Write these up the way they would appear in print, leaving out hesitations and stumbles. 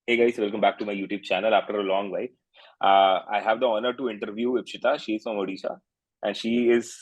Hey guys, welcome back to my YouTube channel after a long while. I have the honor to interview Ipshita. She is from Odisha and she is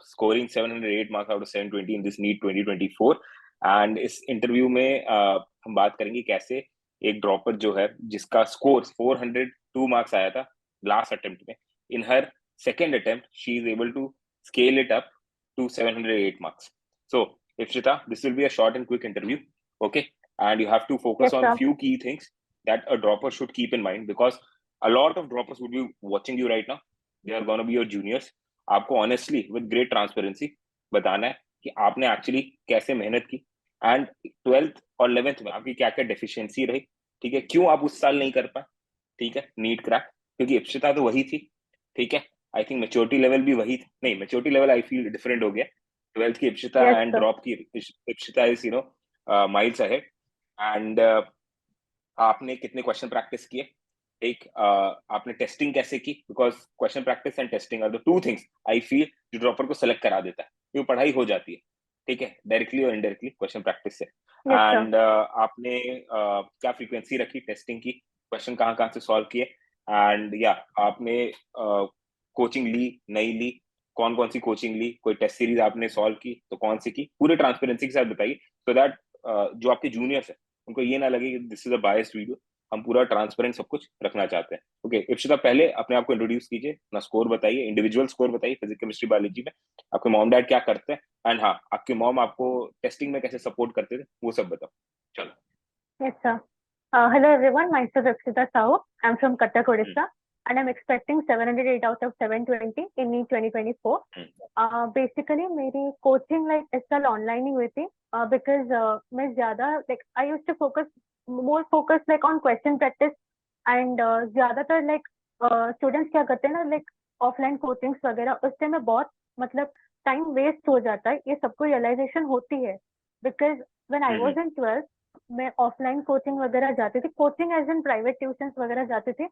scoring 708 marks out of 720 in this NEET 2024. And इस interview में हम बात करेंगे कैसे एक dropper जो है जिसका स्कोर 402 मार्क्स आया था लास्ट अटेम्प्ट में, in her second attempt she is able to scale it up to 708 marks. So, Ipshita, this will be a short and quick interview, okay? And you have to focus Yes, on sir. few key things that a dropper should keep in mind, because a lot of droppers would be watching you right now. They are going to be your juniors. आपको honestly with great transparency बताना है कि आपने actually कैसे मेहनत की and 12th और 11th में आपकी क्या क्या डेफिशिएंसी रही, ठीक है, क्यों आप उस साल नहीं कर पाए, ठीक है, नीट क्रैक, क्योंकि इप्शिता तो वही थी, ठीक है. आई थिंक मेच्योरिटी लेवल भी वही थी, नहीं maturity level I feel different हो गया. 12th की Ipshita Yes, and sir. Drop की Ipshita is miles ahead. And आपने कितने क्वेश्चन प्रैक्टिस किए, एक आपने टेस्टिंग कैसे की, because question practice and testing are the two things I feel जो ड्रॉपर को सेलेक्ट करा देता है, क्यों पढ़ाई हो जाती है, ठीक है, डायरेक्टली और इनडायरेक्टली क्वेश्चन प्रैक्टिस से. Yes, sir. एंड आपने क्या फ्रीक्वेंसी रखी टेस्टिंग की, क्वेश्चन कहाँ कहाँ से सॉल्व किए, एंड या आपने कोचिंग ली नहीं ली, कौन कौन सी कोचिंग ली, कोई टेस्ट सीरीज आपने सॉल्व की तो कौन सी की, पूरे ट्रांसपेरेंसी के साथ बताइए, सो दैट जो आपके जूनियर्स है उनको ये ना लगे कि this is a biased video. हम पूरा ट्रांसपेरेंट सब कुछ रखना चाहते हैं. ओके इप्शिता, पहले अपने आप को इंट्रोड्यूस कीजिए, अपना स्कोर बताइए, इंडिविजुअल स्कोर बताइए फिजिक्स केमिस्ट्री बायोलॉजी में, आपके मॉम डैड क्या करते हैं, एंड हाँ आपके मॉम आपको टेस्टिंग में कैसे सपोर्ट करते थे वो सब बताओ. चलो. Yes, sir. Hello, everyone. Myself Ipshita Sahu. I'm from Cuttack, Odisha, and I'm expecting 708 out of 720 in NEET 2024. Basically, मेरी coaching like इस साल online ही हुई थी, because मैं ज़्यादा like I used to focus like on question practice, and ज़्यादातर like students क्या करते हैं ना, like offline coachings वगैरह उससे में बहुत मतलब time waste हो जाता है, ये सबको realization होती है, because when I was in 12th मैं ऑफलाइन कोचिंग वगैरह जाती थी, coaching as in private tuitions वगैरह जाती थी,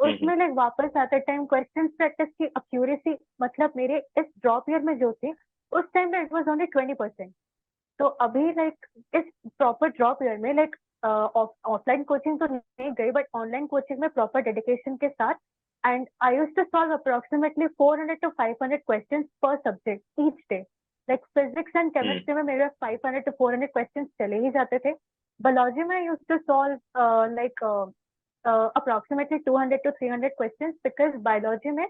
उसमें लाइक वापस आते टाइम क्वेश्चन प्रैक्टिस की एक्यूरेसी मतलब मेरे इस ड्रॉप ईयर में जो थी उस टाइम में इट वाज ओनली 20%. तो अभी लाइक इस प्रॉपर ड्रॉप ईयर में लाइक ऑफलाइन कोचिंग तो नहीं गई बट ऑनलाइन कोचिंग में प्रॉपर डेडिकेशन के साथ, and I used to solve approximately 400 to 500 questions पर subject each day. Like physics and chemistry में मेरे 500 to 400 क्वेश्चंस चले ही जाते थे. Biology I used to solve approximately 200 to 300 questions, because biology में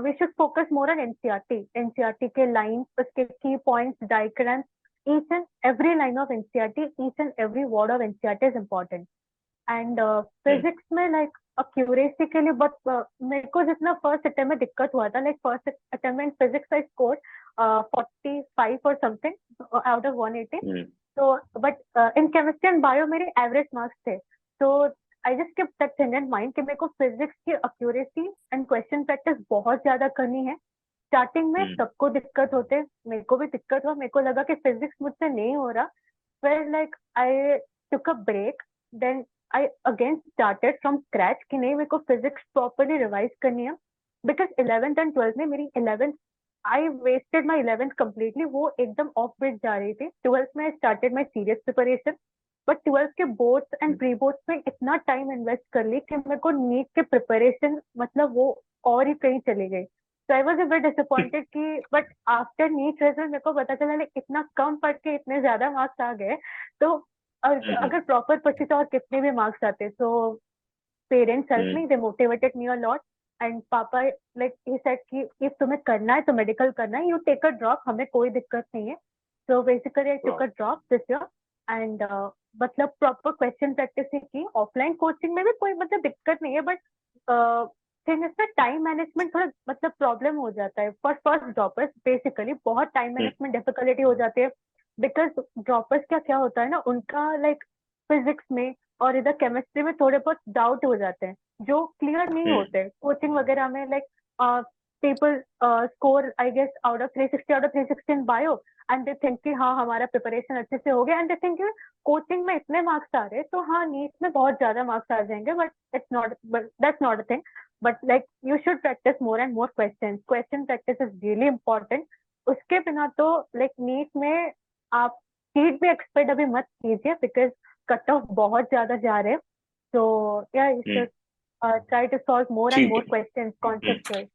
we should focus more on NCERT के lines, उसके key points, diagrams, each and every line of NCERT, each and every word of NCERT is important. And physics में like accuracy के लिए but मेरे को जितना first attempt में दिक्कत हुआ था, like first attempt in physics I scored 45 or something out of 180. So, but in chemistry and bio मेरे average marks थे. So I just kept that thing in mind कि मेरे को physics की accuracy and question practice बहुत ज्यादा करनी है. स्टार्टिंग में सबको दिक्कत होते, मेरे को भी दिक्कत हुआ, मेरे को लगा कि फिजिक्स मुझसे नहीं हो रहा. फिर like I took a break, then I again started from scratch कि नहीं मेरे को फिजिक्स प्रॉपर्ली रिवाइज करनी है, बिकॉज 11th एंड 12th में मेरी 11th I wasted my 11th completely, वो एकदम ऑफ बीट जा रही थी. 12th में I started my serious preparation, but 12th के बोर्ड्स एंड प्री बोर्ड्स में इतना टाइम इन्वेस्ट कर ली कि मेरे को नीट के प्रिपरेशन मतलब वो और ही कहीं चली गई. So I was a bit disappointed कि but after NEET result मेरे को पता चला इतना कम पढ़ के इतने ज्यादा मार्क्स आ गए, तो अगर प्रॉपर पढ़ती तो और कितने भी मार्क्स आते. So parents helped me, they motivated me a lot, and पापा like he said कि if तुम्हें करना है तो मेडिकल करना है, you take a drop, हमें कोई दिक्कत नहीं है. So basically I took a drop this year, and मतलब प्रॉपर क्वेश्चन प्रैक्टिस ही की. ऑफलाइन कोचिंग में भी कोई मतलब दिक्कत नहीं है, बट थिंग इसमें टाइम मैनेजमेंट थोड़ा मतलब प्रॉब्लम हो जाता है फॉर फर्स्ट ड्रॉपर्स. बेसिकली बहुत टाइम मैनेजमेंट डिफिकल्टी हो जाती है, बिकॉज ड्रॉपर्स क्या क्या होता है ना, उनका लाइक फिजिक्स में और इधर केमिस्ट्री में थोड़े बहुत डाउट हो जाते हैं जो क्लियर नहीं होते कोचिंग वगैरह में. Like people score I guess out of 360 out of 360 in bio, and they think कि हाँ हमारा प्रिपरेशन अच्छे से हो गया, एंड दे थिंक कोचिंग में इतने मार्क्स आ रहे तो हाँ नीट में बहुत ज्यादा मार्क्स आ जाएंगे, but it's not, that's not a thing. But like you should practice more and more questions. Question practice is really important. उसके बिना तो like NEET में आप सीट भी एक्सपेक्ट अभी मत कीजिए, बिकॉज कट ऑफ बहुत ज्यादा जा रहे हैं. So yeah, you should try to solve more and ठीक more है। questions, conceptual.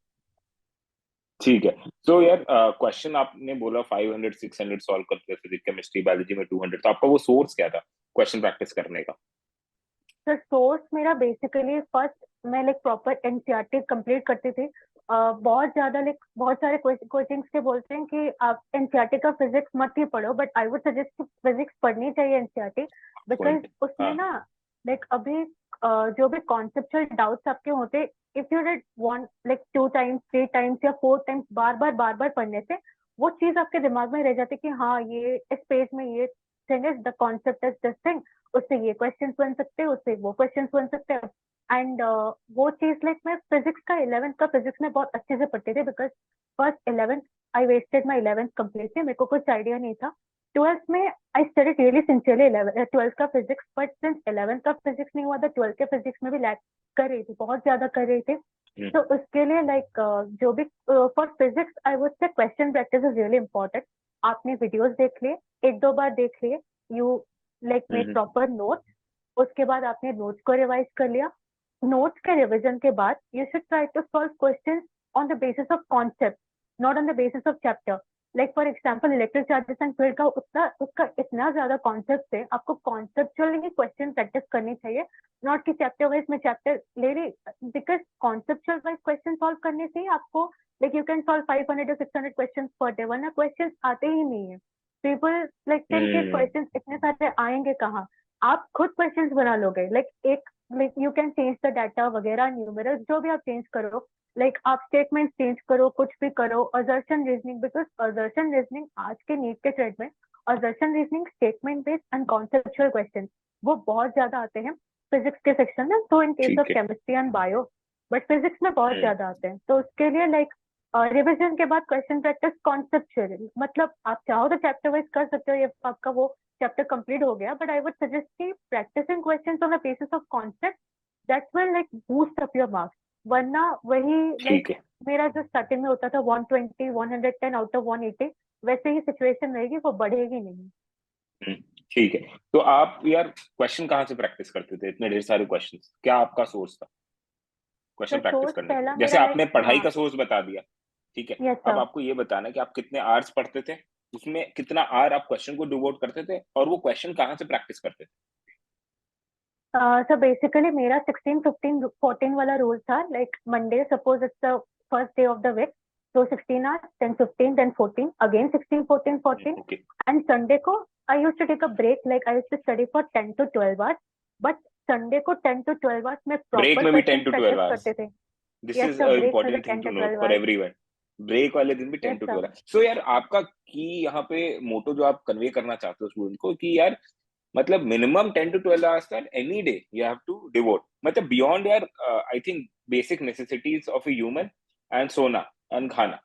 ठीक है। सो यार क्वेश्चन आपने बोला 500 600 सॉल्व करते थे फिजिक्स केमिस्ट्री बायोलॉजी में 200, तो आपका वो सोर्स क्या था क्वेश्चन प्रैक्टिस करने का? तो सोर्स मेरा बेसिकली फर्स्ट मैं लाइक प्रॉपर एनसीईआरटी कंप्लीट करती थी। बहुत ज्यादा लाइक बहुत सारे कोचिंग्स के बोलते हैं कि आप एनसीईआरटी का फिजिक्स मत ही पढ़ो, बट आई वुड सजेस्ट कि फिजिक्स पढ़नी चाहिए एनसीईआरटी, बिकॉज पॉइंट। उसमें हाँ। ना लाइक अभी जो भी कॉन्सेप्चुअल डाउट्स आपके होते, if you did one like 2 times 3 times या 4 टाइम्स बार बार पढ़ने से वो चीज आपके दिमाग में रह जाती कि हाँ ये इस पेज में ये thing is the concept is this thing, उससे ये क्वेश्चंस बन सकते हैं, उससे वो क्वेश्चंस बन सकते हैं। एंड वो चीज लाइक मैं फिजिक्स का 11th का फिजिक्स में बहुत अच्छे से पढ़ती थी, because first 11th I wasted my 11th completely, मेरे को कुछ आइडिया नहीं था। 12th में I studied really sincerely 12th का फिजिक्स, बट सिंस 11th का फिजिक्स नहीं हुआ था 12th के फिजिक्स में भी लैक कर रही थी, बहुत ज्यादा कर रही थी। तो उसके लिए लाइक जो भी for physics I would say question practice is really important. आपने वीडियोस देख लिए, 1-2 बार देख लिए, you like make proper notes, उसके बाद आपने नोट्स को रिवाइज कर लिया। नोट्स के रिवीजन के बाद you should try to solve questions on the basis of concept, not on the basis of chapter. Like for example electric charges and field का उसका इतना ज्यादा कॉन्सेप्ट है, आपको कॉन्सेप्चुअली ही क्वेश्चन प्रैक्टिस करनी चाहिए, नॉट कि चैप्टर वाइज में चैप्टर ले रही, because conceptual wise question solve करने से ही आपको like you can solve 500 or 600 question per day, वरना क्वेश्चन आते ही नहीं है। पीपल लाइक थिंक कि क्वेश्चन इतने सारे आएंगे कहाँ, आप खुद क्वेश्चंस बना लोगे। Like you can change the data वगैरह, न्यूमेरल्स जो भी आप चेंज करो, लाइक आप स्टेटमेंट चेंज करो, कुछ भी करो, assertion reasoning, because assertion reasoning आज के नीट के ट्रेड में assertion reasoning statement based and conceptual question वो बहुत ज्यादा आते हैं फिजिक्स के सेक्शन में, तो इन केस ऑफ ठीक है। Chemistry and bio, but physics में बहुत ज्यादा आते हैं। तो उसके लिए लाइक रिविजन के बाद क्वेश्चन प्रैक्टिस कॉन्सेप्चुअल, मतलब आप चाहो तो चैप्टर वाइज कर सकते हो, ये आपका वो चैप्टर कंप्लीट हो गया, बट आई वुड सजेस्ट कि practising questions on the basis of concept that will like boost up your marks. वरना वही लाइक ठीक है। मेरा जो स्टार्टिंग में होता था 120 110 आउट ऑफ 180, वैसे ही सिचुएशन रहेगी, वो बढ़ेगी नहीं। हम्म, ठीक है। तो आप यार क्वेश्चन कहाँ से प्रैक्टिस करते थे इतने ढेर सारे क्वेश्चंस, क्या आपका सोर्स था तो क्वेश्चन प्रैक्टिस सोर्स करने के लिए? पहला जैसे मेरा लाइक आपने पढ़ाई हाँ, का सोर्स बता दिया, ठीक है। यस अब सर। आपको ये बताना है कि आप कितने आवर्स पढ़ते थे, उसमें कितना आवर आप क्वेश्चन को डिवोट करते थे, और वो क्वेश्चन कहाँ से प्रैक्टिस करते थे? सो बेसिकली मेरा 16 15 14 वाला रूल था, like Monday suppose it's the first day of the week, so 16 hours, then 15, then 14, again 16, 14, 14, okay. and Sunday को I used to take a break, like I used to study for 10 to 12 hours, but Sunday को 10 to 12 hours में break proper में भी question 10 to 12 practice hours? करते थे। This Yes is sir, a break में भी important thing 10 to to note 12 for hours। Everyone. Break वाले दिन भी 10 Yes टू sir। 12 सो यार आपका की यहाँ पे मोटो जो आप कन्वे करना चाहते हो स्टूडेंट को कि यार मतलब मिनिमम 10 to 12 आवर्स का any day you have to devote, मतलब बियॉन्ड यार I think basic necessities of a human and सोना एंड खाना,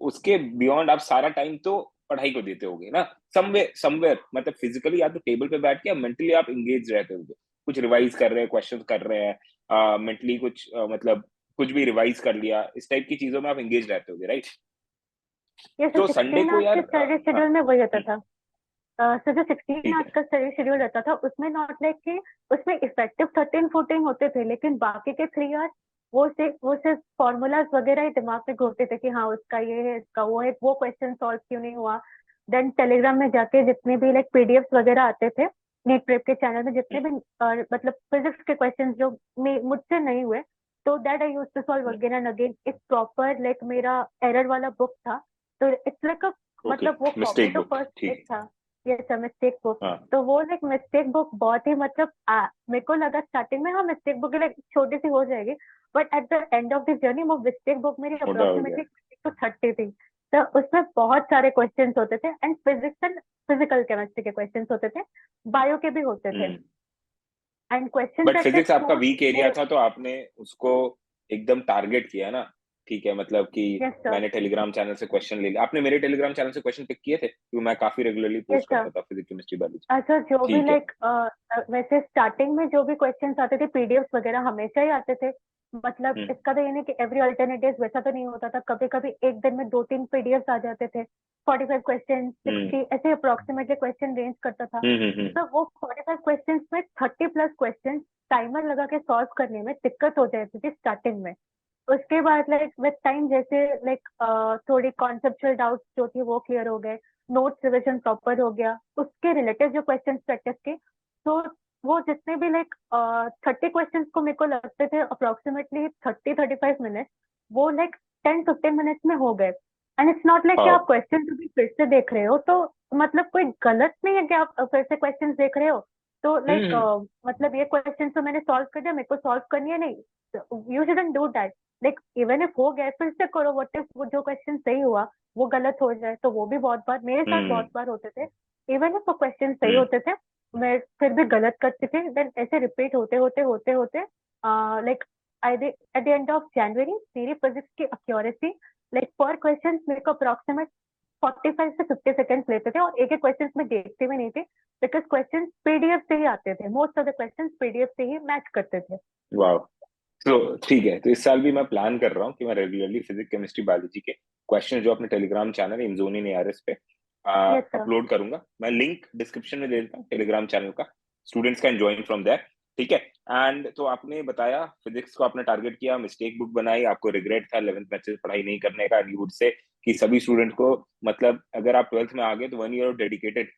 उसके बियॉन्ड आप सारा टाइम तो पढ़ाई को देते होगे ना, समवेयर मतलब फिजिकली या तो टेबल पे बैठ के या मेंटली आप एंगेज रहते होगे, कुछ रिवाइज कर रहे हैं, क्वेश्चन कर रहे हैं, मेंटली कुछ मतलब कुछ भी रिवाइज कर लिया, इस टाइप की चीजों में आप एंगेज रहते होगे, राइट? ये सर तो संडे 16 को आवर्स यार के स्टडी हाँ। शेड्यूल में वही होता था। सर जो 16 ठीक आवर्स है। का स्टडी शेड्यूल रहता था उसमें नॉट लाइक कि उसमें इफेक्टिव 13 14 होते थे, लेकिन बाकी के 3 आवर्स वो सिर्फ फॉर्मूलाज वगैरह ही दिमाग में घूमते थे कि हाँ उसका ये है, इसका वो है, वो क्वेश्चन सॉल्व क्यों नहीं हुआ। देन टेलीग्राम में जाके जितने भी लाइक पीडीएफ वगैरह आते थे, नीट प्रेप के चैनल में जितने भी मतलब फिजिक्स के क्वेश्चन जो मुझसे नहीं हुए, तो that I use to solve again and again. एक प्रॉपर लाइक मेरा एरर वाला बुक था, तो इट्स लाइक अ ओके। मतलब वो कॉपी मिस्टेक तो बुक, फर्स्ट ठीक एक है। था। ये सर मिस्टेक बुक, हाँ। तो वो लाइक मिस्टेक बुक बहुत ही मतलब मेरे को लगा स्टार्टिंग में हाँ मिस्टेक बुक लाइक छोटी सी हो जाएगी, but at the end of the journey वो मिस्टेक बुक मेरी मोटा हो गया। अप्रोक्सीमेटली 30 थी। तो उसमें बहुत सारे क्वेश्चंस होते थे, and physics and physical chemistry के क्वेश्चंस होते थे, बायो के भी होते थे, hmm. And question but practice physics आपका मोस्ट वीक एरिया था तो आपने उसको एकदम टारगेट किया ना, ठीक है, मतलब कि यस सर। मैंने टेलीग्राम चैनल से क्वेश्चन ले लिया। आपने मेरे टेलीग्राम चैनल से क्वेश्चन पिक किए थे? क्योंकि मैं काफ़ी रेगुलरली यस पोस्ट सर। करता था फिज़िक्स, केमिस्ट्री, बायोलॉजी। अच्छा, जो भी ठीक है। लाइक वैसे स्टार्टिंग में जो भी क्वेश्चंस आते थे पीडीएफ वगैरह हमेशा ही आते थे। मतलब हुँ, इसका तो ये नहीं कि एवरी अल्टरनेट डेज वैसा तो नहीं होता था, कभी कभी एक दिन में 2-3 पीडीएफ आ जाते थे। 45 क्वेश्चन, हुँ, 60 ऐसे अप्रोक्सीमेटली क्वेश्चन रेंज करता था। हुँ, हुँ, हुँ, तो वो 45 क्वेश्चन में 30 प्लस क्वेश्चन टाइमर लगा के सॉल्व करने में दिक्कत हो जाती थी स्टार्टिंग में। उसके बाद लाइक विद टाइम जैसे लाइक थोड़ी कॉन्सेप्चुअल डाउट्स जो थी वो क्लियर हो गए, नोट्स रिविजन प्रॉपर हो गया, उसके रिलेटेड जो क्वेश्चन प्रैक्टिस के, तो वो जितने भी लाइक 30 क्वेश्चन को मेरे को लगते थे अप्रोक्सीमेटली 30-35 मिनट, वो लाइक 10-15 मिनट्स में हो गए। एंड इट्स नॉट लाइक कि वाओ! आप क्वेश्चन भी फिर से देख रहे हो, तो मतलब कोई गलत नहीं है कि आप फिर से क्वेश्चन देख रहे हो। तो हुँ, लाइक हुँ, मतलब ये क्वेश्चन तो मैंने सॉल्व कर दिया, मेरे को सॉल्व करनी है नहीं, you shouldn't do that. Like even if हो गया फिर से करो, व्हाट इफ वो जो क्वेश्चन सही हुआ वो गलत हो जाए, तो वो भी बहुत बार मेरे साथ हुँ, बहुत बार होते थे। इवन इफ वो क्वेश्चन सही हुँ, होते थे, मैं फिर भी गलत करती थी। देन ऐसे रिपीट होते होते होते होते like I at the end of January मेरी फिजिक्स की एक्यूरेसी लाइक पर क्वेश्चन मेरे को अप्रोक्सीमेट 45 से 50 सेकेंड्स लेते थे, और एक एक क्वेश्चन में देखते भी नहीं थे बिकॉज क्वेश्चन पीडीएफ से ही आते थे, most of the question PDF से ही मैच करते थे। वाओ! तो ठीक है, तो इस साल भी मैं प्लान कर रहा हूँ कि मैं रेगुलरली फिज़िक्स, केमिस्ट्री, बायोलॉजी के क्वेश्चन जो अपने टेलीग्राम चैनल इंजोनी एआरएस पे यस सर। अपलोड करूँगा। मैं लिंक डिस्क्रिप्शन में दे देता हूँ टेलीग्राम चैनल का, students can join from there, ठीक है? एंड तो आपने बताया फिज़िक्स को आपने टारगेट किया, मिस्टेक बुक बनाई, आपको रिग्रेट था 11th में अच्छे से पढ़ाई नहीं करने का, एंड यू वुड से कि सभी स्टूडेंट को मतलब अगर आप 12th में आ गए तो 1 ईयर ऑफ डेडिकेटेड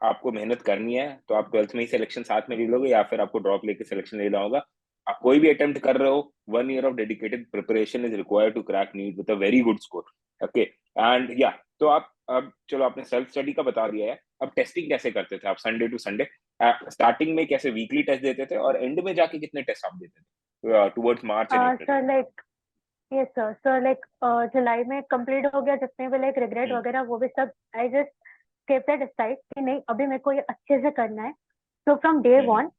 आपको मेहनत करनी है, तो आप 12th में ही सिलेक्शन साथ में ले लोगे या फिर आपको ड्रॉप लेके सिलेक्शन लेना होगा। आप कोई भी अटेम्प्ट कर रहे हो, 1 year of dedicated preparation is required to crack NEET with a very good score. Okay, and या तो आप अब चलो आपने सेल्फ स्टडी का बता दिया है, अब टेस्टिंग कैसे करते थे आप संडे टू संडे? स्टार्टिंग में कैसे वीकली टेस्ट देते थे और एंड में जाके कितने टेस्ट आप देते थे towards March and April? Sir like yes sir, sir like जुलाई में कंप्लीट हो गया जितने भी लाइक रिग्रेट हुँ, वगैरह वो भी सब। I just kept that aside कि नहीं अभी मेरे को ये अच्छे से करना है। तो फ्रॉम डे हुँ, वन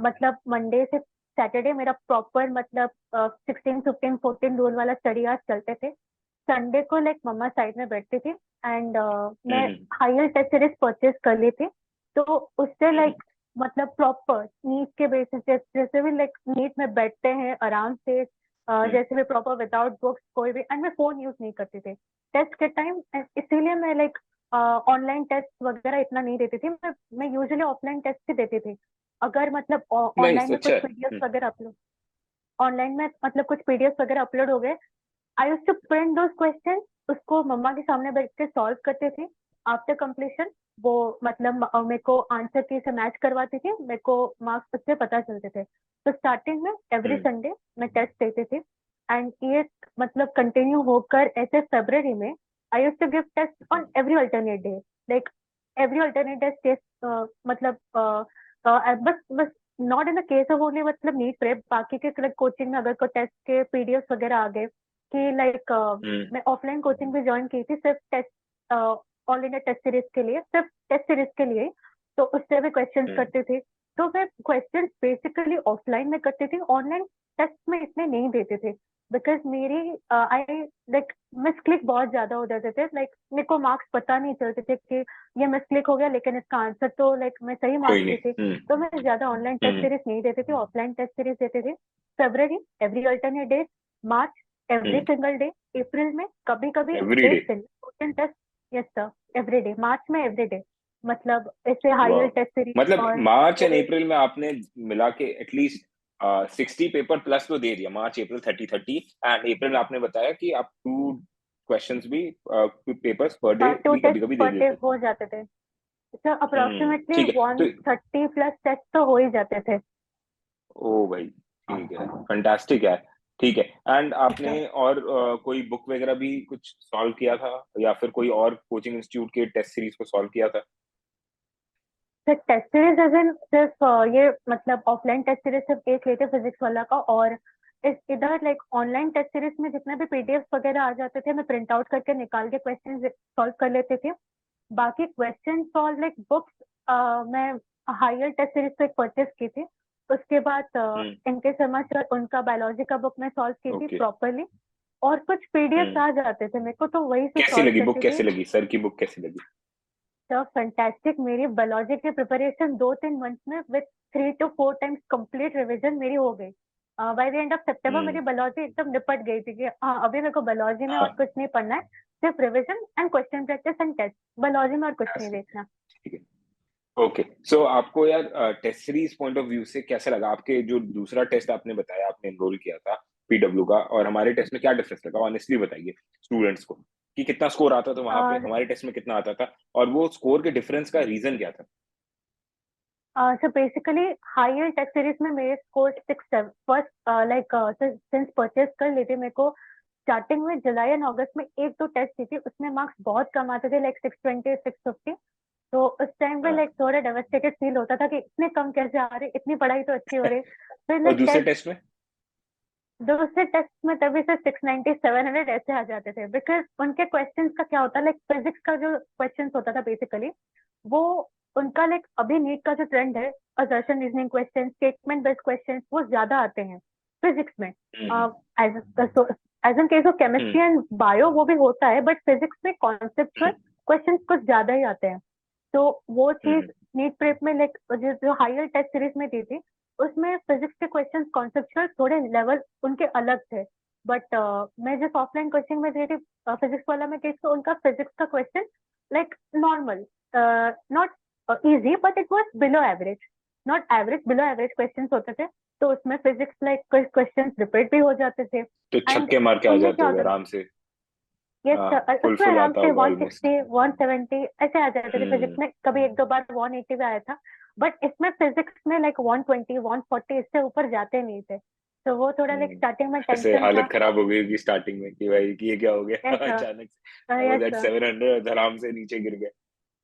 मतलब मंडे से सैटरडे मेरा प्रॉपर मतलब 16-15-14 रूल वाला स्टडी आवर्स चलते थे। संडे को लाइक मम्मा साइड में बैठती थी एंड हुँ, मैं हुँ, हायर टेस्ट सीरीज परचेज कर ली थी। तो उससे हुँ, लाइक मतलब प्रॉपर नीट के बेसिस जैसे भी लाइक नीट में बैठते हैं आराम से, हुँ, जैसे भी प्रॉपर विदाउट बुक्स कोई भी, एंड मैं फोन यूज नहीं करती थी टेस्ट के टाइम। इसीलिए मैं लाइक ऑनलाइन टेस्ट वगैरह इतना नहीं देती थी, मैं यूजुअली ऑफलाइन टेस्ट ही देती थी। अगर मतलब ऑनलाइन नाइस में कुछ अच्छा है। पीडीएफ हुँ, वगैरह अपलोड, ऑनलाइन में मतलब कुछ पीडीएफ वगैरह अपलोड हो गए, I used to print those question, उसको मम्मा के सामने बैठ के सॉल्व करते थे। आफ्टर कंप्लीशन वो मतलब मेरे को आंसर की से मैच करवाती थी, मेरे को मार्क्स उससे पता चलते थे। तो स्टार्टिंग में एवरी हुँ, संडे मैं टेस्ट देती थी एंड ये मतलब कंटिन्यू होकर ऐसे फरवरी में I used to give test हुँ, on every alternate day. Like every alternate day test मतलब बस बस not in the case of only मतलब नीट प्रेप, बाकी के कोचिंग में अगर कोई टेस्ट के पीडीएफ वगैरह आ गए कि लाइक हुँ, मैं ऑफलाइन कोचिंग भी ज्वाइन की थी सिर्फ test, all India test series के लिए, सिर्फ टेस्ट सीरीज के लिए। तो उससे भी क्वेश्चंस हुँ, करते थे। तो मैं क्वेश्चंस बेसिकली ऑफलाइन में करती थी, ऑनलाइन टेस्ट में इतने नहीं देते थे बिकॉज मेरी आई लाइक मिस क्लिक बहुत ज्यादा हो जाते थे। लाइक मेरे को मार्क्स पता नहीं चलते थे कि ये मिस क्लिक हो गया, लेकिन इसका आंसर तो लाइक मैं सही कोई मार्क्स नहीं। की थी। तो मैं ज्यादा ऑनलाइन टेस्ट हुँ, सीरीज नहीं देते थे, ऑफलाइन टेस्ट सीरीज देते थे। फरवरी every alternate day, March hmm, every single day, April में कभी कभी एवरीडे। एक दिन question test. Yes sir, every day, March में एवरी डे, मतलब ऐसे हायर वाह! टेस्ट सीरीज मतलब और मार्च एंड पूरे। अप्रैल में आपने मिला के एटलीस्ट 60 पेपर प्लस तो दे दिया, मार्च अप्रैल 30-30, एंड अप्रैल में आपने बताया कि आप 2 क्वेश्चंस भी 2 पेपर्स पर डे टू भी टेस्ट कभी-कभी दे पर डे देते थे। हो जाते थे सर, अप्रोक्सीमेटली ठीक है। तो 130 प्लस टेस्ट तो हो ही जाते थे। ओह भाई! ठीक है, फैंटास्टिक यार। ठीक है, एंड आपने और कोई बुक वगैरह भी कुछ सॉल्व किया था या फिर कोई और कोचिंग इंस्टीट्यूट के टेस्ट सीरीज को सॉल्व किया था? Sir test series as in सिर्फ ये मतलब ऑफलाइन टेस्ट सीरीज सिर्फ एक लेते फिजिक्स वाला का, और इस इधर लाइक ऑनलाइन टेस्ट सीरीज में जितने भी पीडीएफ वगैरह आ जाते थे मैं प्रिंट आउट करके निकाल के क्वेश्चन सॉल्व कर लेते थे। बाकी क्वेश्चन सॉल्व लाइक बुक्स मैं हायर टेस्ट सीरीज से परचेज की थी। उसके बाद हुँ, एनके शर्मा सर उनका बायोलॉजी का बुक मैं सॉल्व की थी ओके। प्रॉपरली। और कुछ पीडीएफ आ जाते थे मेरे को, तो वही से कैसी सॉल्व लगी बुक, करती थी। कैसी लगी सर की बुक, कैसी लगी? तो फैंटास्टिक, मेरी बायोलॉजी की प्रिपरेशन 2-3 मंथ्स में with 3 to 4 times complete revision मेरी हो गई। बाय द एंड ऑफ सितंबर मेरी बायोलॉजी एकदम निपट गई थी कि हाँ अभी मेरे को बायोलॉजी में और हाँ, कुछ नहीं पढ़ना है, सिर्फ revision and question practice and test, biology में और कुछ नहीं देखना। ठीक है। ओके, सो आपको यार test series point of view से कैसा लगा? आपके जो दूसरा टेस्ट आपने बताया, आपने एनरोल किया था पीडब्ल्यू का, और हमारे टेस्ट में क्या डिफरेंस लगा? ऑनेस्टली बताइए स्टूडेंट्स को कि कितना स्कोर आता था वहां पे, और हमारे टेस्ट में कितना आता था, और वो स्कोर के डिफरेंस का रीजन क्या था? So basically higher test series में मेरे score 6-7 first, like since purchase कर लेते मेरे को स्टार्टिंग में जुलाई एंड अगस्त में एक दो टेस्ट दी थी, उसमें मार्क्स बहुत कम आते थे, लाइक 620 650। तो उस टाइम पे हाँ, लाइक थोड़ा डेवास्टेटेड फील होता था कि इतने कम कैसे आ रहे, इतनी पढ़ाई तो अच्छी हो रही। फिर और लाइक दूसरे टेस्ट, टेस्ट में? दूसरे टेस्ट में तभी से 690 700 ऐसे आ जाते थे, बिकॉज उनके क्वेश्चंस का क्या होता है, लाइक फिजिक्स का जो क्वेश्चंस होता था बेसिकली, वो उनका लाइक अभी नीट का जो ट्रेंड है, assertion reasoning question, statement based question वो ज्यादा आते हैं फिजिक्स में। Hmm, as as an case of hmm, chemistry and bio वो भी होता है, बट फिजिक्स में कॉन्सेप्चुअल हम्म, क्वेश्चंस कुछ ज्यादा ही आते हैं। तो वो चीज हम्म, नीट प्रेप में लाइक जो हायर टेस्ट सीरीज में दी थी, उसमें फिजिक्स के क्वेश्चंस कॉन्सेप्चुअल थोड़े लेवल उनके अलग थे। बट मैं जिस ऑफलाइन कोचिंग में गई थी फिजिक्स वाला में गई, तो उनका फिजिक्स का question like normal, not easy, but it was below average, not average, below average questions होते थे। तो उसमें फिजिक्स लाइक कुछ क्वेश्चंस रिपीट भी हो जाते थे। तो एंड छक्के मार के आ उनमें जाते क्या होगे होता था, आराम से? यस हाँ, सर, फुल उसमें फुल आराम आता से होगा ऑलमोस्ट। 160 170 ऐसे आ जाते थे हम्म, फिजिक्स में, कभी एक दो बार 180 भी आया था। बट इसमें फिजिक्स में लाइक 120 140 इससे ऊपर जाते नहीं थे, तो वो थोड़ा लाइक स्टार्टिंग में ऐसे टेंशन हालत था। खराब हो गई होगी स्टार्टिंग में कि भाई कि ये क्या हो गया यस सर, अचानक से, I was yes at sir, 700 आराम से नीचे गिर गए।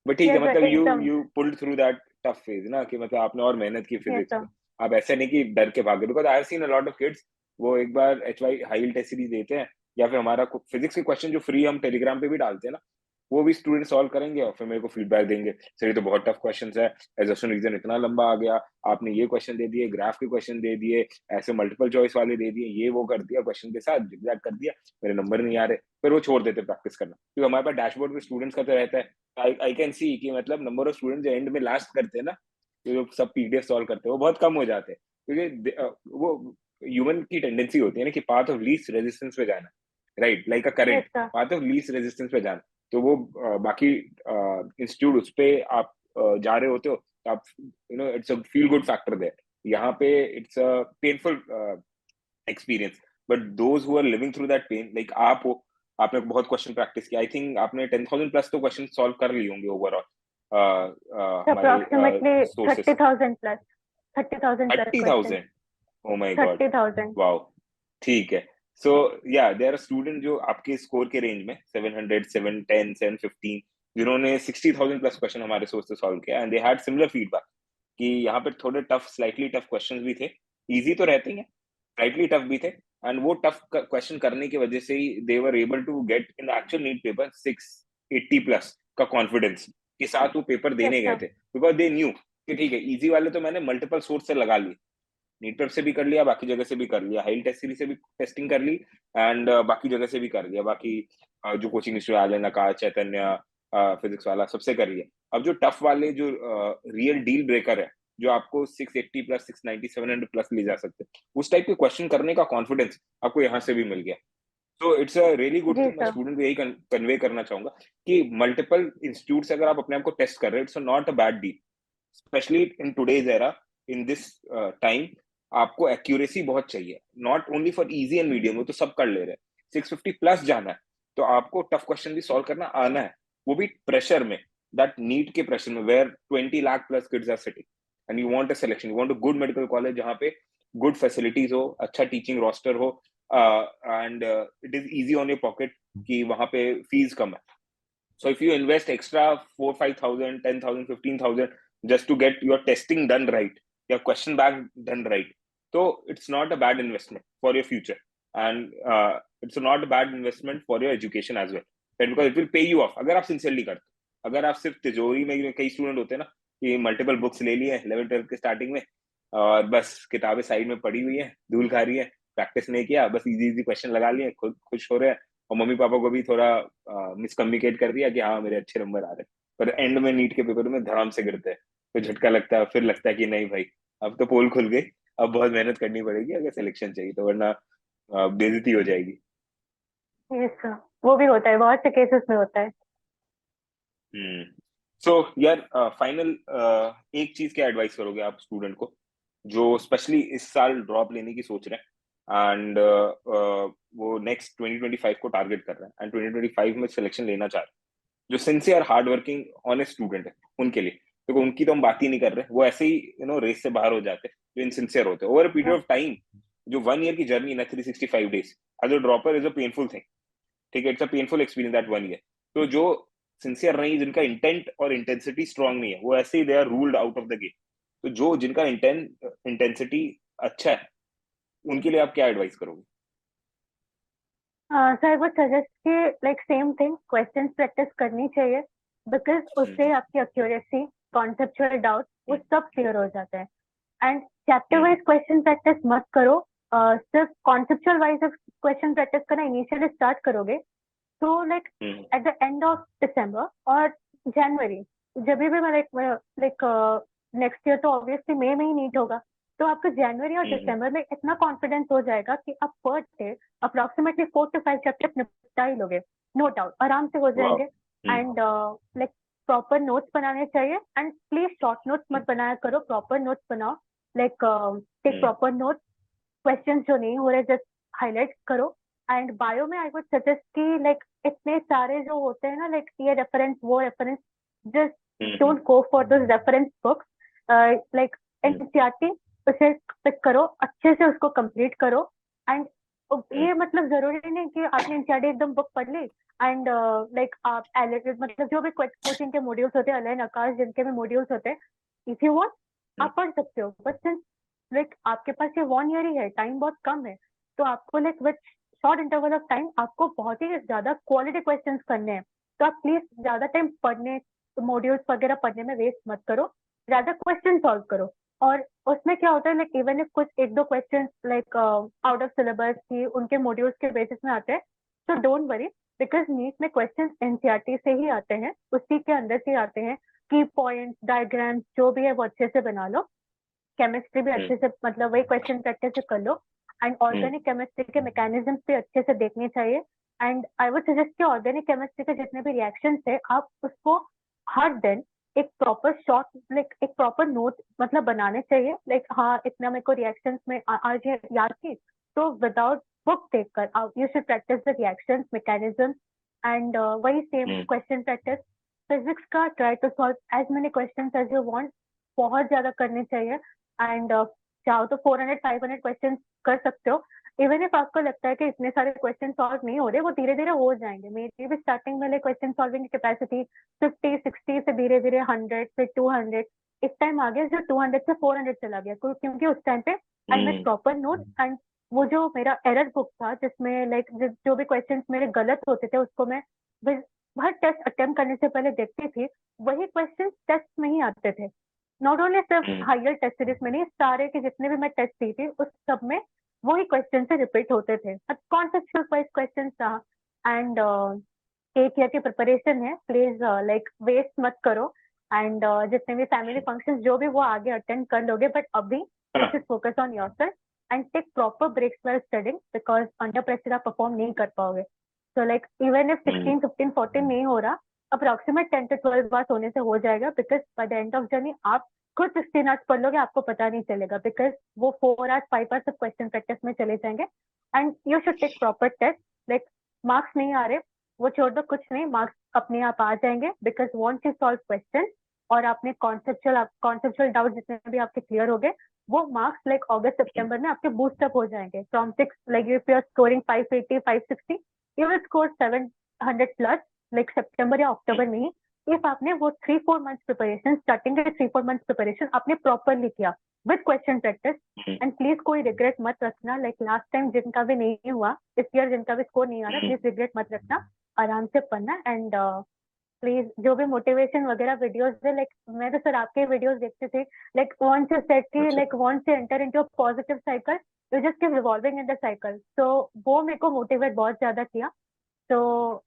बट ठीक है, यस मतलब सर यू एकदम। You pulled through that tough phase ना, कि मतलब आपने और मेहनत की यस फिजिक्स सर, में। आप ऐसे नहीं कि डर के भागे, because I have seen a lot of kids, वो एक बार H Y high test series देते हैं, या फिर हमारा फिजिक्स के क्वेश्चन जो फ्री हम टेलीग्राम पे भी डालते हैं ना, वो भी स्टूडेंट सॉल्व करेंगे और फिर मेरे को फीडबैक देंगे, सर ये तो बहुत टफ क्वेश्चन है, एजर्शन रीजन इतना लंबा आ गया, आपने ये क्वेश्चन दे दिए, ग्राफ के क्वेश्चन दे दिए, ऐसे मल्टीपल चॉइस वाले दे दिए, ये वो कर दिया क्वेश्चन के साथ, एग्जैक्ट कर दिया, मेरे नंबर नहीं आ रहे। फिर वो छोड़ देते प्रैक्टिस करना, क्योंकि हमारे पास डैशबोर्ड पे स्टूडेंट्स का तो रहता है। आई कैन सी कि मतलब नंबर ऑफ स्टूडेंट जो एंड में लास्ट करते हैं ना, जो लोग सब पीडीएफ सॉल्व करते हैं, वो बहुत कम हो जाते हैं, क्योंकि वो ह्यूमन की टेंडेंसी होती है ना कि पाथ ऑफ लीस्ट रेजिस्टेंस पे जाना, right, like a yes current, sir, path of least resistance पे जाना। तो वो बाकी इंस्टीट्यूट उस पे आप जा रहे होते हो, तो आप it's a feel good factor there. यहाँ पे it's a painful experience, but those who are living through that pain, like आप हो, आपने बहुत क्वेश्चन प्रैक्टिस किया, आई थिंक आपने 10,000 प्लस तो क्वेश्चन सॉल्व कर लिए होंगे ओवरऑल हमारे approximately sources. 30,000 plus, 30,000 plus question. 30,000? Oh my God, 30,000। Wow. ठीक है, सो या देयर आर स्टूडेंट जो आपके स्कोर के रेंज में 700 710 715, जिन्होंने 60,000 प्लस क्वेश्चन हमारे सोर्स से सॉल्व किया, and they had similar feedback कि यहाँ पे थोड़े टफ, स्लाइटली टफ क्वेश्चंस भी थे, इजी तो रहते ही हैं, स्लाइटली टफ भी थे, एंड वो टफ क्वेश्चन करने की वजह से ही they were able to get in actual NEET paper 680 plus का कॉन्फिडेंस के साथ वो पेपर यस देने गए सर, थे, बिकॉज दे न्यू कि ठीक है, इजी वाले तो मैंने मल्टीपल सोर्स से लगा लिए, नीटवेब से भी कर लिया, बाकी जगह से भी कर लिया, हाई टेस्ट सीरीज से भी टेस्टिंग कर ली, एंड बाकी जगह से भी कर लिया, बाकी जो कोचिंग इंस्टीट्यूट आले, नकाश, चैतन्य, फिजिक्स वाला, सबसे कर लिया। अब जो टफ वाले, जो रियल डील ब्रेकर है, जो आपको 680 प्लस 690 700 प्लस ले जा सकते हैं, उस टाइप के क्वेश्चन करने का कॉन्फिडेंस आपको यहाँ से भी मिल गया। तो इट्स अ रियली गुड जी थिंग। मैं सर, स्टूडेंट को यही कन्वे करना चाहूंगा कि मल्टीपल इंस्टीट्यूट से अगर आप अपने आप को टेस्ट कर रहे हो, it's not a bad deal, specially in today's era, in this time. आपको एक्यूरेसी बहुत चाहिए, not only for easy and medium, वो तो सब कर ले रहे हैं, 650 प्लस जाना है, तो आपको टफ क्वेश्चन भी सॉल्व करना आना है, वो भी प्रेशर में, दैट नीट के प्रेशर में, where 20 lakh plus kids are sitting, and you want a selection, you want a good medical college जहाँ पे गुड फैसिलिटीज हो, अच्छा टीचिंग रोस्टर हो, and it is easy on your pocket, कि वहां पे फीस कम है। So if you invest extra 4 5,000 10,000 15,000 just to get your testing done right, your question bank done right, so it's not a bad investment for your future, and it's not a bad investment for your education as well, right? Because it will pay you off अगर आप sincerely करते हो। अगर आप सिर्फ तिजोरी में, कई स्टूडेंट होते हैं ना कि मल्टीपल बुक्स ले लिए 11 12 के स्टार्टिंग में, और बस किताबें साइड में पड़ी हुई है, धूल खा रही है, प्रैक्टिस नहीं किया, बस इजी इजी क्वेश्चन लगा लिए, खुद खुश हो रहे हैं, और मम्मी पापा को भी थोड़ा मिसकम्युनिकेट कर दिया कि हाँ मेरे अच्छे नंबर आ रहे हैं, पर एंड में नीट के पेपर में धड़ाम से गिरते हैं, तो झटका लगता है, फिर लगता है कि नहीं भाई अब तो पोल खुल गई, अब बहुत मेहनत करनी पड़ेगी अगर सिलेक्शन चाहिए, तो वरना बेइज्जती हो जाएगी। यस सर, वो भी होता है, बहुत से केसेस में होता है। हम्म। सो यार फाइनल एक चीज क्या एडवाइस करोगे आप स्टूडेंट को जो स्पेशली इस साल ड्रॉप लेने की सोच रहे हैं, एंड वो नेक्स्ट 2025 को टारगेट कर रहे हैं, एंड 2025 में सिलेक्शन लेना चाह रहे हैं, जो sincere hard working honest student है उनके लिए? देखो उनकी तो हम बात ही नहीं कर रहे, वो ऐसे ही रेस से बाहर हो जाते हैं, जो इनसिंसियर होते हैं over a period of time. जो 1 ईयर की जर्नी ना 365 days as a dropper is a painful thing, ठीक है, it's a painful experience that 1 year. तो जो सिंसियर नहीं, जिनका इंटेंट और इंटेंसिटी स्ट्रांग नहीं है, वो ऐसे ही they are ruled out of the game. तो जो जिनका इंटेंसिटी अच्छा है, उनके लिए आप क्या एडवाइस करोगे? सर आई वुड सजेस्ट कि like same thing, question practice करनी चाहिए, बिकॉज उससे हम्म। आपकी एक्यूरेसी, कॉन्सेप्चुअल डाउट, वो हम्म। सब क्लियर हो जाता है। And chapter hmm. Wise question practice मत करो, सिर्फ कॉन्सेप्चुअल वाइज क्वेश्चन प्रैक्टिस करना इनिशियली स्टार्ट करोगे तो like hmm. At the end of December और जनवरी, जब भी मैं लाइक नेक्स्ट ईयर तो ऑब्वियसली मई में ही नीट होगा, तो आपको जनवरी और हम्म। दिसंबर में इतना कॉन्फिडेंस हो जाएगा कि आप per day approximately 4 to 5 chapters निपटा ही लोगे, नो डाउट, आराम से हो वाह। जाएंगे। हम्म। एंड लाइक प्रॉपर नोट्स बनाने चाहिए, एंड प्लीज शॉर्ट नोट्स मत बनाया करो, प्रॉपर नोट्स बनाओ, लाइक टेक हम्म। प्रॉपर नोट्स, क्वेश्चंस जो नहीं हो रहे जस्ट हाईलाइट करो। एंड बायो में आई वुड सजेस्ट कि लाइक इतने सारे जो होते हैं ना, लाइक ये रेफरेंस वो reference, just hmm. Don't go for those reference books, like hmm. NCERT उसे पिक करो, अच्छे से उसको कंप्लीट करो। एंड हम्म। ये मतलब जरूरी नहीं कि आपने एनसीईआरटी एकदम बुक पढ़ ली एंड लाइक आप मतलब जो भी कोचिंग के मॉड्यूल्स होते हैं, अलग आकाश जिनके भी मॉड्यूल्स होते हैं, इफ यू वांट हम्म। आप पढ़ सकते हो, बट सिंस लाइक आपके पास ये 1 ईयर ही है, टाइम बहुत कम है, तो आपको like with short interval of time आपको बहुत ही ज्यादा क्वालिटी क्वेश्चंस करने हैं। तो आप प्लीज ज्यादा टाइम पढ़ने, मॉड्यूल्स वगैरह पढ़ने में वेस्ट मत करो, ज्यादा क्वेश्चन सॉल्व करो। और उसमें क्या होता है, लाइक इवन इफ कुछ एक दो question like out of syllabus की उनके मॉड्यूल्स के बेसिस में आते हैं, तो डोंट वरी, बिकॉज नीट में क्वेश्चन एनसीईआरटी से ही आते हैं, उसी के अंदर से आते हैं, की पॉइंट डायग्राम्स जो भी है वो अच्छे से बना लो, केमिस्ट्री भी हम्म। अच्छे से मतलब वही क्वेश्चन प्रैक्टिस से कर लो, एंड हम्म। ऑर्गेनिक केमिस्ट्री के मैकेनिज्म भी अच्छे से देखने चाहिए। एंड आई वुड सजेस्ट कि ऑर्गेनिक केमिस्ट्री के जितने भी रिएक्शन है आप उसको हर दिन एक प्रॉपर शॉर्ट, लाइक एक प्रॉपर नोट मतलब बनाने चाहिए, लाइक हाँ इतना मेरे को रिएक्शंस में आज ये याद थी, तो विदाउट बुक देखकर you should practice the reactions mechanism. And वही same hmm. Question practice, physics का try to solve as many questions as you want, बहुत ज्यादा करने चाहिए। एंड चाहो तो 400-500 क्वेश्चन कर सकते हो। इवन इफ आपको लगता है कि इतने सारे क्वेश्चन सॉल्व नहीं हो रहे, वो धीरे धीरे हो जाएंगे। मेरी भी स्टार्टिंग में क्वेश्चन सॉल्विंग की कैपेसिटी 50-60 से धीरे धीरे 100 फिर 200, एक टाइम आ गया जो 200 से 400 चला गया, क्योंकि उस टाइम पे I made hmm. Proper note. And वो जो मेरा एरर बुक था जिसमें लाइक जो भी क्वेश्चन मेरे गलत होते थे उसको मैं हर टेस्ट अटेम्प्ट करने से पहले देखती थी, वही क्वेश्चन टेस्ट में ही आते थे। नॉट ओनली सिर्फ हम्म। हायर टेस्ट सीरीज में नहीं, सारे के जितने भी मैं टेस्ट दी थी उस सब में वही क्वेश्चन से रिपीट होते थे, कॉन्सेप्चुअल वाइज क्वेश्चन था। एंड एक ईयर की प्रिपरेशन है, प्लीज लाइक वेस्ट मत करो। एंड जितने भी फैमिली फंक्शंस जो भी वो आगे अटेंड कर लोगे, बट अभी यू हाँ। Should focus on yourself and take proper breaks while studying, because under pressure आप परफॉर्म नहीं कर पाओगे। So like even if hmm. 16, 15, 14 नहीं हो रहा, अप्रोक्सीमेट 10 to 12 बार होने से हो जाएगा, because by the end of journey आप खुद 16 आवर्स पढ़ लोगे, आपको पता नहीं चलेगा, बिकॉज वो 4 आवर्स 5 आवर्स सब क्वेश्चन प्रैक्टिस में चले जाएंगे। And you should take proper test, like marks नहीं आ रहे वो छोड़ दो, कुछ नहीं, मार्क्स अपने आप आ जाएंगे, because want you solve question और आपने कॉन्सेप्चुअल डाउट जितने भी आपके क्लियर हो गए, वो मार्क्स लाइक अगस्त सितंबर में आपके बूस्टअप हो जाएंगे from 6, like if you are scoring 580 560, you will score 700 plus, like सितंबर या अक्टूबर में ही, इफ आपने वो 3-4 मंथ्स प्रिपरेशन, स्टार्टिंग के 3-4 मंथ्स प्रिपरेशन आपने प्रॉपरली किया with question practice. And please कोई रिग्रेट मत रखना, लाइक लास्ट टाइम जिनका भी नहीं हुआ, इस ईयर जिनका भी स्कोर नहीं आ रहा, प्लीज रिग्रेट मत रखना, आराम से पढ़ना। एंड प्लीज जो भी मोटिवेशन वगैरह वीडियोस है, लाइक मैं तो सर आपके वीडियोस देखती थी, लाइक वॉन्ट टू सेट की, अच्छा। Like want to enter into a positive cycle, you just keep revolving in the cycle. तो वो मेरे को मोटिवेट बहुत ज्यादा किया। तो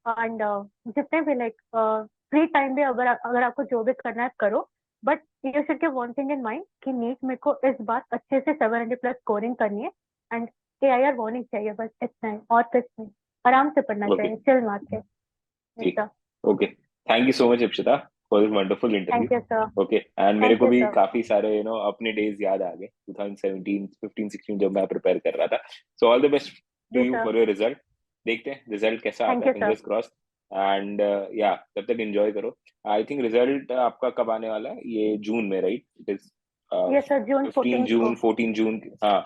एंड जितने भी लाइक फ्री टाइम में अगर अगर आपको जो भी करना है करो, but you should keep one thing in mind कि नीट मेरे को इस बार अच्छे से 700 प्लस स्कोरिंग करनी है, एंड AIR वार्निंग चाहिए, बस इतना है और कुछ नहीं। आराम से पढ़ना ओके। चाहिए, चिल मार के। ठीक। ऐसा। Okay, thank you so much Ipsita for this wonderful interview. Thank you sir. Okay, and मेरे थैंक को यू भी सर। काफी सारे अपने डेज याद आ गए, 2017 15 16 जब मैं प्रिपेयर कर रहा था। So all the best to जी you sir. For your result. देखते हैं रिजल्ट कैसा आता थैंक है, you sir. Fingers crossed. And या तब तक एंजॉय करो। आई थिंक रिजल्ट आपका कब आने वाला है, ये जून में, राइट? इट इज ये सर जून 15 14 को। जून 14 जून, हाँ,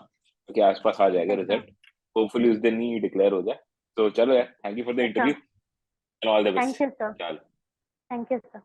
के आसपास आ जाएगा यस सर। रिजल्ट। होपफुली उस दिन ही डिक्लेयर हो जाए। तो चलो यार, thank you for the yes sir. Interview and all the thank best. You sir. चलो। Thank you sir.